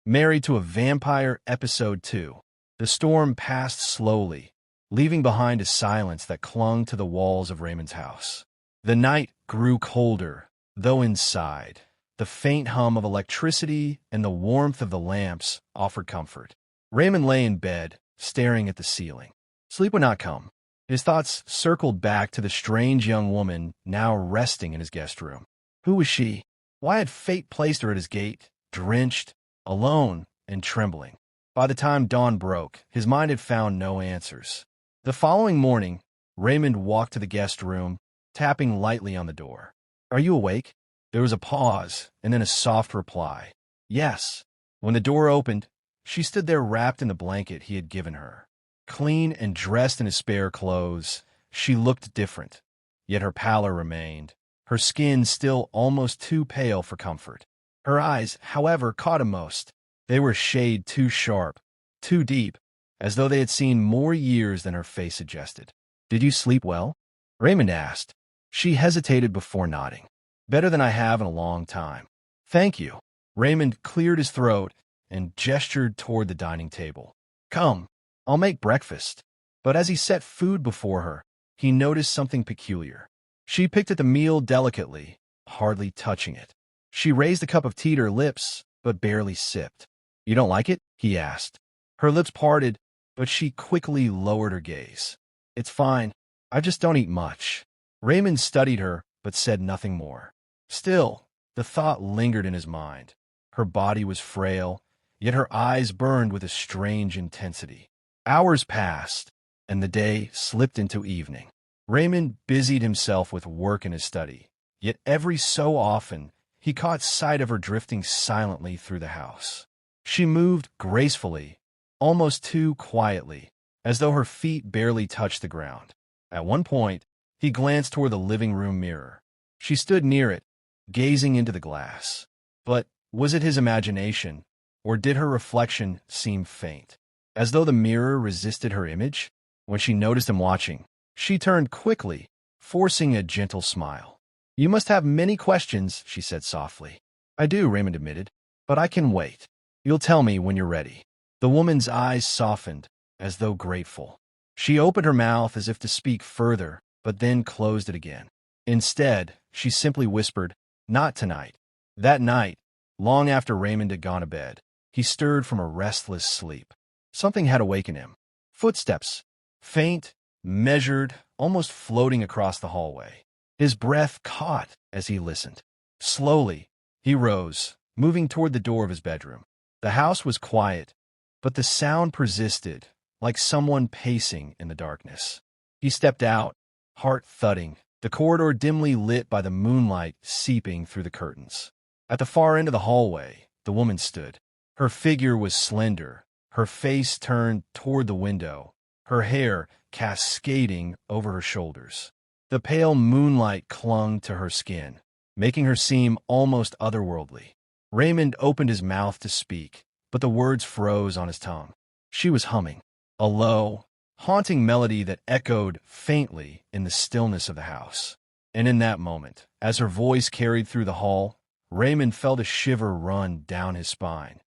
Married to a Vampire, Episode 2. The storm passed slowly, leaving behind a silence that clung to the walls of Raymond's house. The night grew colder, though inside, the faint hum of electricity and the warmth of the lamps offered comfort. Raymond lay in bed, staring at the ceiling. Sleep would not come. His thoughts circled back to the strange young woman now resting in his guest room. Who was she? Why had fate placed her at his gate, drenched, alone, and trembling? By the time dawn broke, his mind had found no answers. The following morning, Raymond walked to the guest room, tapping lightly on the door. "Are you awake?" There was a pause, and then a soft reply. "Yes." When the door opened, she stood there wrapped in the blanket he had given her. Clean and dressed in his spare clothes, she looked different, yet her pallor remained, her skin still almost too pale for comfort. Her eyes, however, caught him most. They were a shade too sharp, too deep, as though they had seen more years than her face suggested. "Did you sleep well?" Raymond asked. She hesitated before nodding. "Better than I have in a long time." "Thank you." Raymond cleared his throat and gestured toward the dining table. "Come, I'll make breakfast." But as he set food before her, he noticed something peculiar. She picked at the meal delicately, hardly touching it. She raised a cup of tea to her lips, but barely sipped. "You don't like it?" he asked. Her lips parted, but she quickly lowered her gaze. "It's fine. I just don't eat much." Raymond studied her, but said nothing more. Still, the thought lingered in his mind. Her body was frail, yet her eyes burned with a strange intensity. Hours passed, and the day slipped into evening. Raymond busied himself with work in his study, yet every so often he caught sight of her drifting silently through the house. She moved gracefully, almost too quietly, as though her feet barely touched the ground. At one point, he glanced toward the living room mirror. She stood near it, gazing into the glass. But was it his imagination, or did her reflection seem faint, as though the mirror resisted her image? When she noticed him watching, she turned quickly, forcing a gentle smile. "You must have many questions," she said softly. "I do," Raymond admitted, "but I can wait. You'll tell me when you're ready." The woman's eyes softened, as though grateful. She opened her mouth as if to speak further, but then closed it again. Instead, she simply whispered, "Not tonight." That night, long after Raymond had gone to bed, he stirred from a restless sleep. Something had awakened him. Footsteps, faint, measured, almost floating across the hallway. His breath caught as he listened. Slowly, he rose, moving toward the door of his bedroom. The house was quiet, but the sound persisted, like someone pacing in the darkness. He stepped out, heart thudding, the corridor dimly lit by the moonlight seeping through the curtains. At the far end of the hallway, the woman stood. Her figure was slender, her face turned toward the window, her hair cascading over her shoulders. The pale moonlight clung to her skin, making her seem almost otherworldly. Raymond opened his mouth to speak, but the words froze on his tongue. She was humming, a low, haunting melody that echoed faintly in the stillness of the house. And in that moment, as her voice carried through the hall, Raymond felt a shiver run down his spine,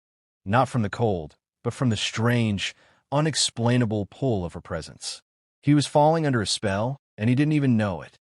not from the cold, but from the strange, unexplainable pull of her presence. He was falling under a spell, and he didn't even know it.